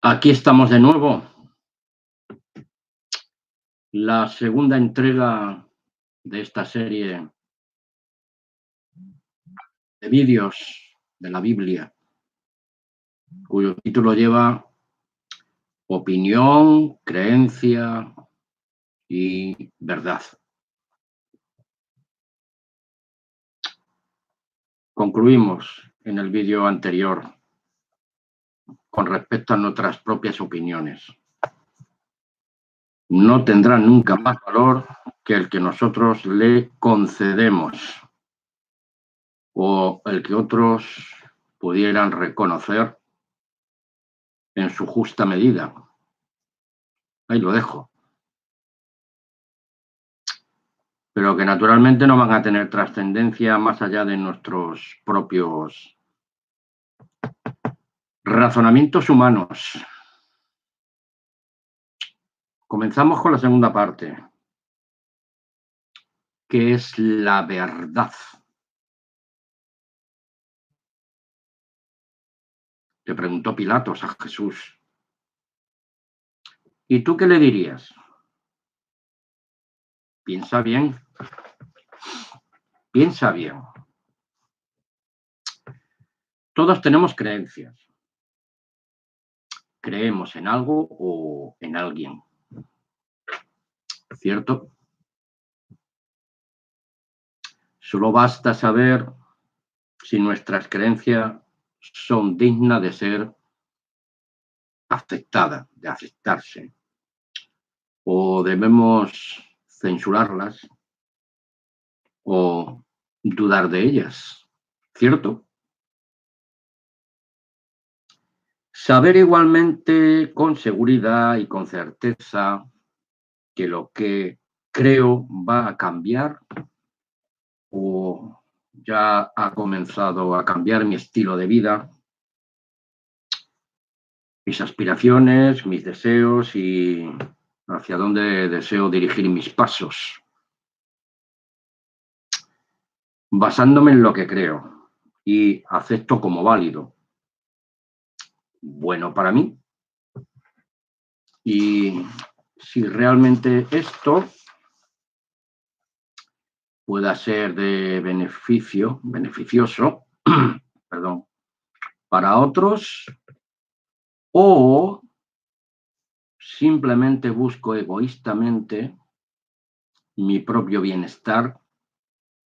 Aquí estamos de nuevo, la segunda entrega de esta serie de vídeos de la Biblia, cuyo título lleva Opinión, Creencia y Verdad. Concluimos en el vídeo anterior con respecto a nuestras propias opiniones. No tendrán nunca más valor que el que nosotros le concedemos o el que otros pudieran reconocer en su justa medida. Ahí lo dejo. Pero que naturalmente no van a tener trascendencia más allá de nuestros propios razonamientos humanos. Comenzamos con la segunda parte, que es la verdad. Le preguntó Pilatos a Jesús. ¿Y tú qué le dirías? Piensa bien. Piensa bien. Todos tenemos creencias. Creemos en algo o en alguien. ¿Cierto? Solo basta saber si nuestras creencias son dignas de ser aceptadas, de aceptarse, o debemos censurarlas o dudar de ellas, ¿cierto? Saber igualmente con seguridad y con certeza que lo que creo va a cambiar o ya ha comenzado a cambiar mi estilo de vida, mis aspiraciones, mis deseos y hacia dónde deseo dirigir mis pasos, basándome en lo que creo y acepto como válido, bueno para mí. Y si realmente esto pueda ser de beneficioso, perdón, para otros, o simplemente busco egoístamente mi propio bienestar,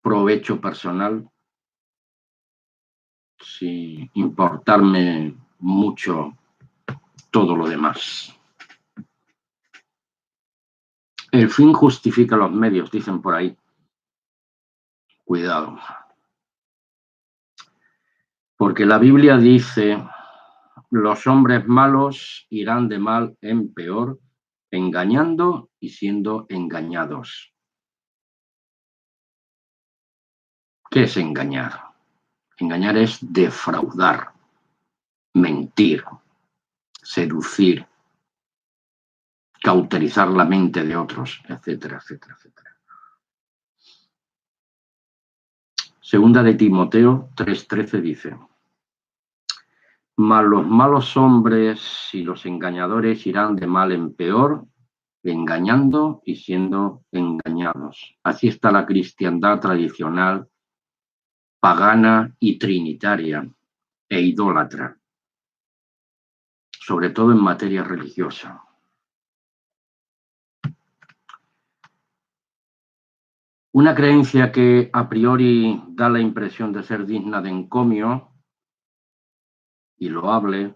provecho personal, sin importarme mucho todo lo demás. El fin justifica los medios, dicen por ahí. Cuidado. Porque la Biblia dice: los hombres malos irán de mal en peor, engañando y siendo engañados. ¿Qué es engañar? Engañar es defraudar, mentir, seducir, cauterizar la mente de otros, etcétera, etcétera, etcétera. Segunda de Timoteo 3:13 dice: mas los malos hombres y los engañadores irán de mal en peor, engañando y siendo engañados. Así está la cristiandad tradicional, pagana y trinitaria e idólatra, sobre todo en materia religiosa. Una creencia que a priori da la impresión de ser digna de encomio y loable,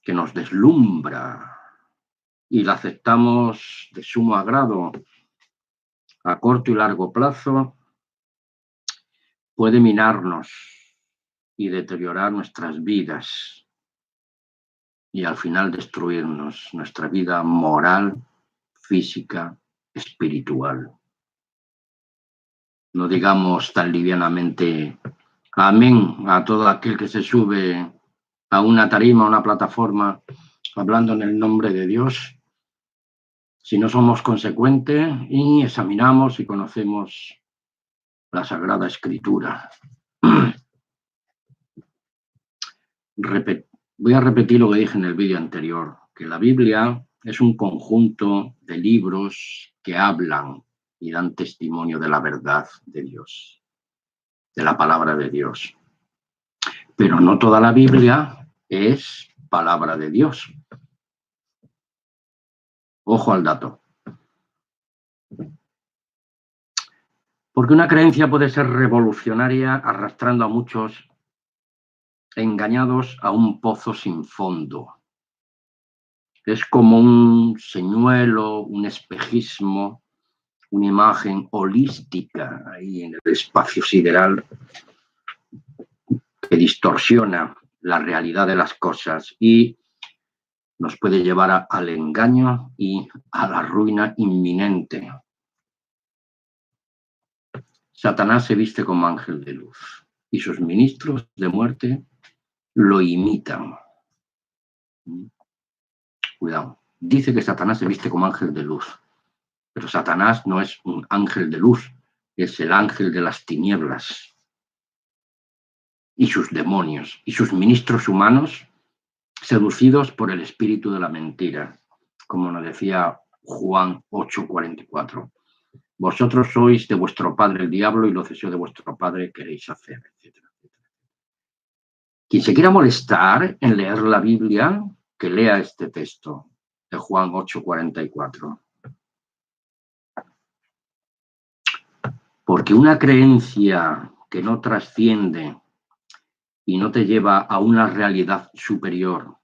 que nos deslumbra y la aceptamos de sumo agrado a corto y largo plazo, puede minarnos y deteriorar nuestras vidas y al final destruirnos, nuestra vida moral, física, espiritual. No digamos tan livianamente amén a todo aquel que se sube a una tarima, a una plataforma, hablando en el nombre de Dios, si no somos consecuentes y examinamos y conocemos la Sagrada Escritura. Voy a repetir lo que dije en el vídeo anterior, que la Biblia es un conjunto de libros que hablan y dan testimonio de la verdad de Dios, de la palabra de Dios. Pero no toda la Biblia es palabra de Dios. Ojo al dato. Porque una creencia puede ser revolucionaria arrastrando a muchos engañados a un pozo sin fondo. Es como un señuelo, un espejismo, una imagen holística ahí en el espacio sideral que distorsiona la realidad de las cosas y nos puede llevar al engaño y a la ruina inminente. Satanás se viste como ángel de luz y sus ministros de muerte lo imitan. Cuidado. Dice que Satanás se viste como ángel de luz, pero Satanás no es un ángel de luz, es el ángel de las tinieblas. Y sus demonios y sus ministros humanos seducidos por el espíritu de la mentira, como nos decía Juan 8:44. Vosotros sois de vuestro padre el diablo y los deseos de vuestro padre queréis hacer, etc. Quien se quiera molestar en leer la Biblia, que lea este texto de Juan 8:44. Porque una creencia que no trasciende y no te lleva a una realidad superior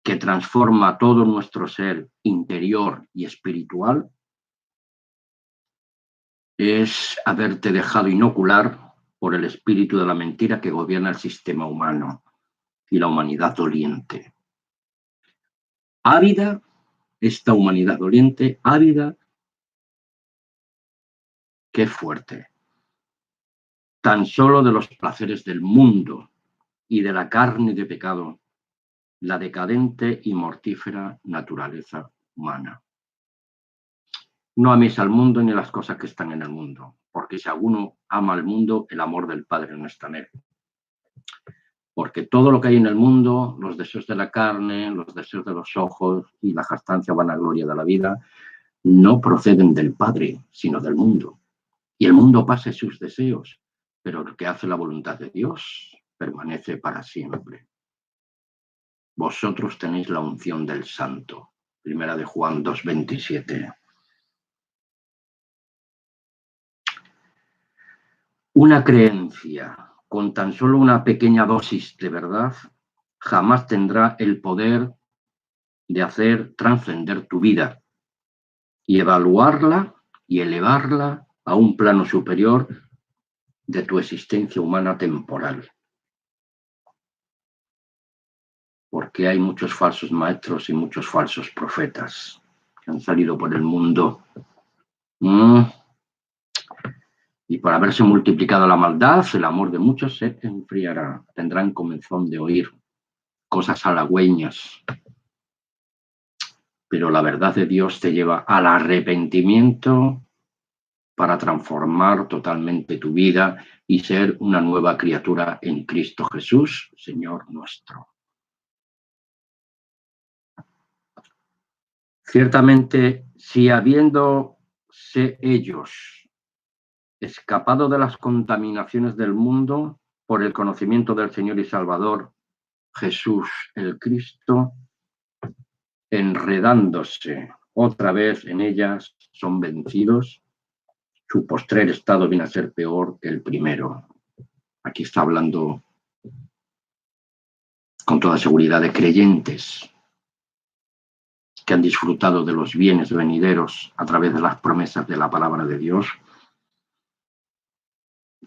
que transforma todo nuestro ser interior y espiritual, es haberte dejado inocular por el espíritu de la mentira que gobierna el sistema humano y la humanidad doliente. Ávida, esta humanidad doliente, ávida, qué fuerte, tan solo de los placeres del mundo y de la carne de pecado, la decadente y mortífera naturaleza humana. No améis al mundo ni las cosas que están en el mundo, porque si alguno ama al mundo, el amor del Padre no está en él. Porque todo lo que hay en el mundo, los deseos de la carne, los deseos de los ojos y la jactancia vanagloria de la vida, no proceden del Padre, sino del mundo. Y el mundo pasa sus deseos, pero el que hace la voluntad de Dios permanece para siempre. Vosotros tenéis la unción del Santo. Primera de Juan 2:27. Una creencia con tan solo una pequeña dosis de verdad jamás tendrá el poder de hacer trascender tu vida y evaluarla y elevarla a un plano superior de tu existencia humana temporal. Porque hay muchos falsos maestros y muchos falsos profetas que han salido por el mundo. Y por haberse multiplicado la maldad, el amor de muchos se enfriará. Tendrán comezón de oír cosas halagüeñas. Pero la verdad de Dios te lleva al arrepentimiento para transformar totalmente tu vida y ser una nueva criatura en Cristo Jesús, Señor nuestro. Ciertamente, si habiéndose ellos escapado de las contaminaciones del mundo por el conocimiento del Señor y Salvador, Jesús el Cristo, enredándose otra vez en ellas, son vencidos, su postrer estado viene a ser peor que el primero. Aquí está hablando con toda seguridad de creyentes que han disfrutado de los bienes venideros a través de las promesas de la palabra de Dios,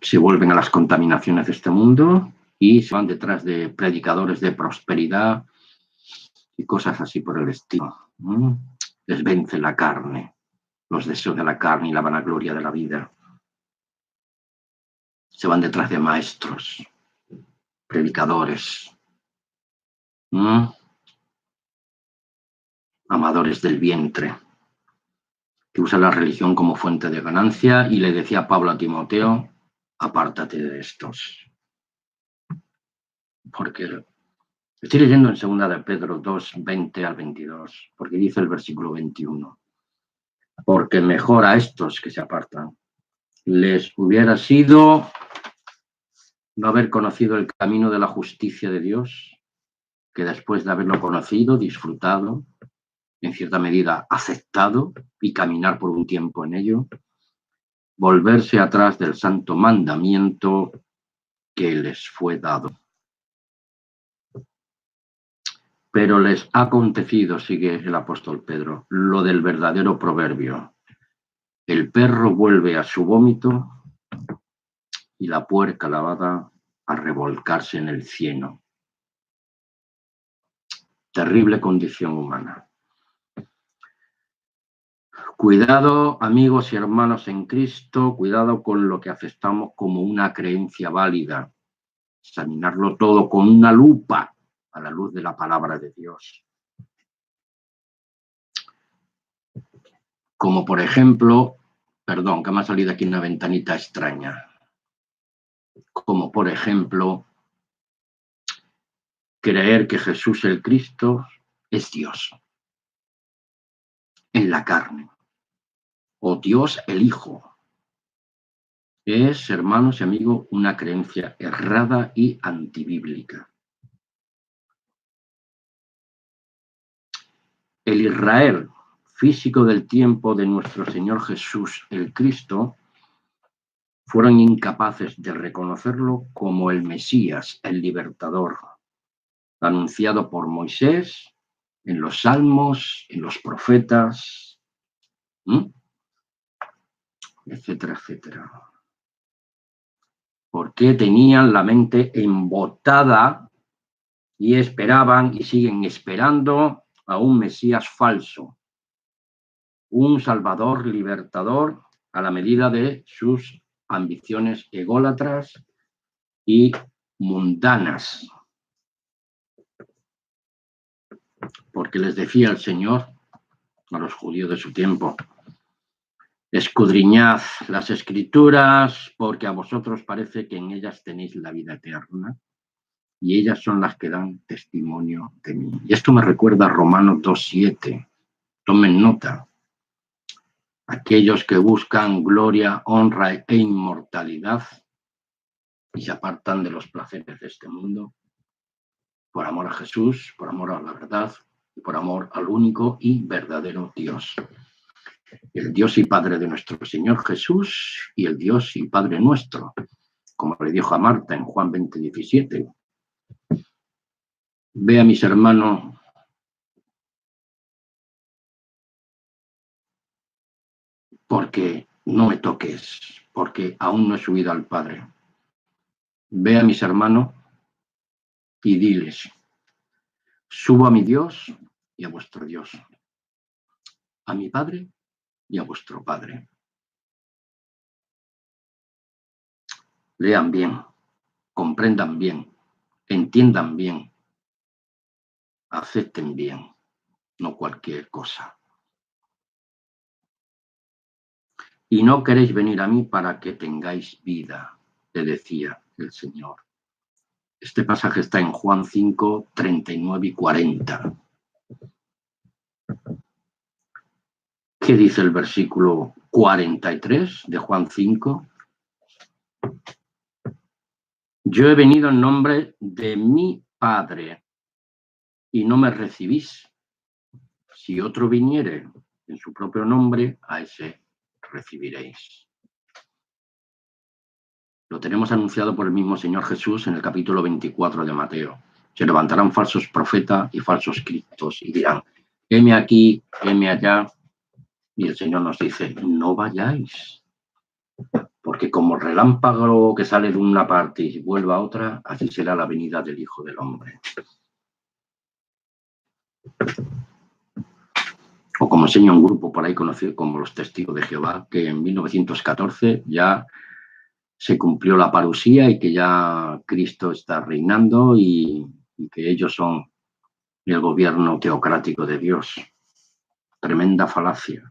se vuelven a las contaminaciones de este mundo y se van detrás de predicadores de prosperidad y cosas así por el estilo. Les vence la carne, los deseos de la carne y la vanagloria de la vida. Se van detrás de maestros, predicadores, amadores del vientre, que usan la religión como fuente de ganancia, y le decía Pablo a Timoteo, apártate de estos, porque Estoy leyendo en 2 de Pedro 2, 20 al 22, porque dice el versículo 21. Porque mejor a estos que se apartan les hubiera sido no haber conocido el camino de la justicia de Dios, que después de haberlo conocido, disfrutado, en cierta medida aceptado y caminar por un tiempo en ello, volverse atrás del santo mandamiento que les fue dado. Pero les ha acontecido, sigue el apóstol Pedro, lo del verdadero proverbio. El perro vuelve a su vómito y la puerca lavada a revolcarse en el cieno. Terrible condición humana. Cuidado, amigos y hermanos en Cristo, cuidado con lo que aceptamos como una creencia válida. Examinarlo todo con una lupa a la luz de la palabra de Dios. Como por ejemplo, perdón, que me ha salido aquí una ventanita extraña. Como por ejemplo, creer que Jesús el Cristo es Dios en la carne, o Dios el Hijo. Es, hermanos y amigos, una creencia errada y antibíblica. El Israel físico del tiempo de nuestro Señor Jesús el Cristo fueron incapaces de reconocerlo como el Mesías, el libertador, anunciado por Moisés en los Salmos, en los profetas, etcétera, etcétera. Porque tenían la mente embotada y esperaban y siguen esperando a un Mesías falso, un Salvador libertador a la medida de sus ambiciones ególatras y mundanas. Porque les decía el Señor a los judíos de su tiempo: escudriñad las Escrituras, porque a vosotros parece que en ellas tenéis la vida eterna, y ellas son las que dan testimonio de mí. Y esto me recuerda a Romanos 2:7. Tomen nota. Aquellos que buscan gloria, honra e inmortalidad y se apartan de los placeres de este mundo, por amor a Jesús, por amor a la verdad y por amor al único y verdadero Dios. El Dios y Padre de nuestro Señor Jesús y el Dios y Padre nuestro, como le dijo a Marta en Juan 20:17. Ve a mis hermanos porque no me toques, porque aún no he subido al Padre. Ve a mis hermanos y diles: subo a mi Dios y a vuestro Dios, a mi Padre y a vuestro Padre. Lean bien, comprendan bien, entiendan bien, acepten bien, no cualquier cosa. Y no queréis venir a mí para que tengáis vida, le decía el Señor. Este pasaje está en Juan 5, 39 y 40. ¿Qué dice el versículo 43 de Juan 5? Yo he venido en nombre de mi Padre y no me recibís. Si otro viniere en su propio nombre, a ese recibiréis. Lo tenemos anunciado por el mismo Señor Jesús en el capítulo 24 de Mateo. Se levantarán falsos profetas y falsos cristos y dirán: heme aquí, heme allá. Y el Señor nos dice: no vayáis, porque como el relámpago que sale de una parte y vuelve a otra, así será la venida del Hijo del Hombre. O como enseña un grupo por ahí conocido como los Testigos de Jehová, que en 1914 ya se cumplió la parusía y que ya Cristo está reinando y que ellos son el gobierno teocrático de Dios. Tremenda falacia.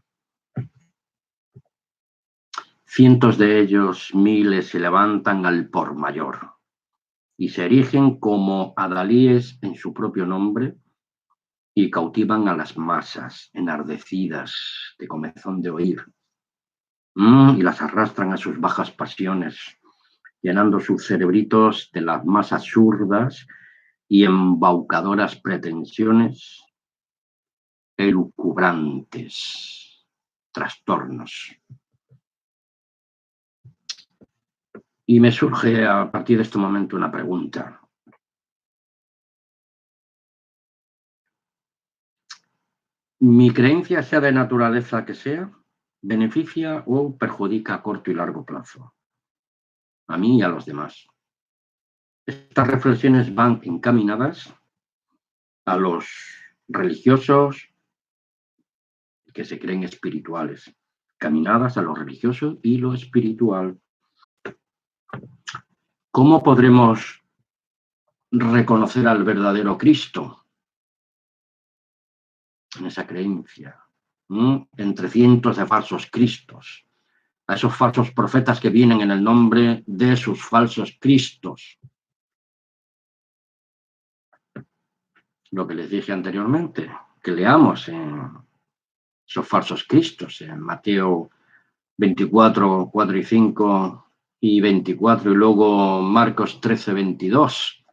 Cientos de ellos, miles, se levantan al por mayor y se erigen como adalíes en su propio nombre y cautivan a las masas enardecidas de comezón de oír, y las arrastran a sus bajas pasiones, llenando sus cerebritos de las más absurdas y embaucadoras pretensiones, elucubrantes trastornos. Y me surge a partir de este momento una pregunta. ¿Mi creencia, sea de naturaleza que sea, beneficia o perjudica a corto y largo plazo? A mí y a los demás. Estas reflexiones van encaminadas a los religiosos que se creen espirituales, caminadas a lo religioso y lo espiritual. ¿Cómo podremos reconocer al verdadero Cristo en esa creencia? Entre cientos de falsos cristos, a esos falsos profetas que vienen en el nombre de sus falsos cristos. Lo que les dije anteriormente, que leamos en esos falsos cristos, en Mateo 24, 4 y 5 y 24, y luego Marcos 13, 22,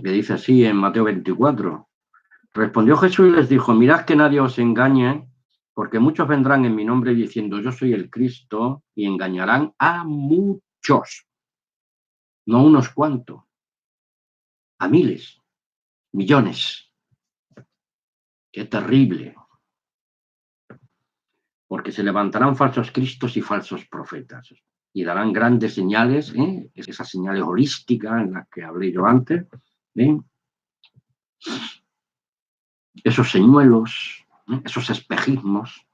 que dice así en Mateo 24. Respondió Jesús y les dijo, mirad que nadie os engañe, porque muchos vendrán en mi nombre diciendo yo soy el Cristo y engañarán a muchos, no unos cuantos, a miles, millones. Qué terrible. Porque se levantarán falsos cristos y falsos profetas y darán grandes señales, esas señales holísticas en las que hablé yo antes, esos señuelos, esos espejismos,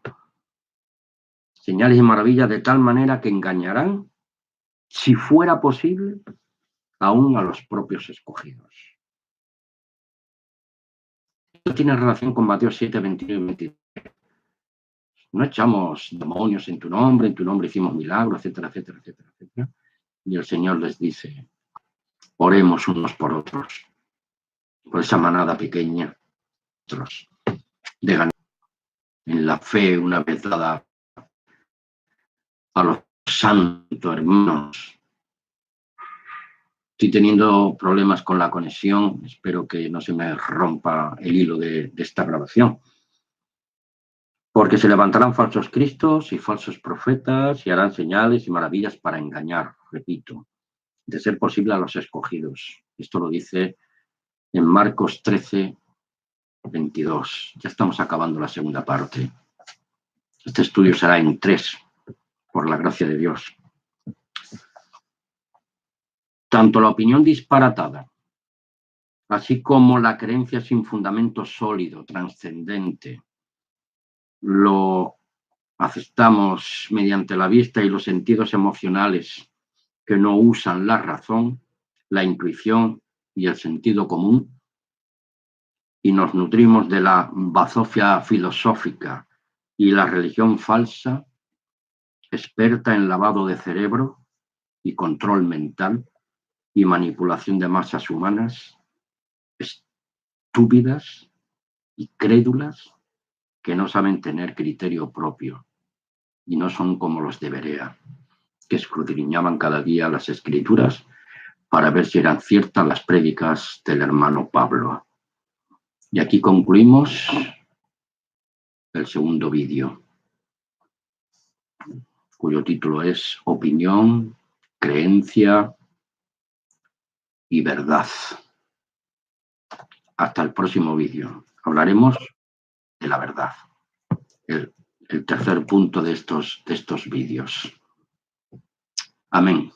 señales y maravillas de tal manera que engañarán, si fuera posible, aún a los propios escogidos. Esto tiene relación con Mateo 7, 21 y 22. No echamos demonios en tu nombre hicimos milagros, etcétera, etcétera, etcétera, etcétera. Y el Señor les dice, oremos unos por otros, por esa manada pequeña, de ganar en la fe una vez dada a los santos hermanos. Estoy teniendo problemas con la conexión, espero que no se me rompa el hilo de esta grabación. Porque se levantarán falsos cristos y falsos profetas y harán señales y maravillas para engañar, repito, de ser posible a los escogidos. Esto lo dice en Marcos 13, 22. Ya estamos acabando la segunda parte. Este estudio será en 3, por la gracia de Dios. Tanto la opinión disparatada, así como la creencia sin fundamento sólido, trascendente, lo aceptamos mediante la vista y los sentidos emocionales que no usan la razón, la intuición y el sentido común, y nos nutrimos de la bazofia filosófica y la religión falsa, experta en lavado de cerebro y control mental y manipulación de masas humanas, estúpidas y crédulas que no saben tener criterio propio y no son como los de Berea, que escudriñaban cada día las escrituras para ver si eran ciertas las prédicas del hermano Pablo. Y aquí concluimos el segundo vídeo, cuyo título es Opinión, Creencia y Verdad. Hasta el próximo vídeo. Hablaremos de la verdad. El tercer punto de estos vídeos. Amén.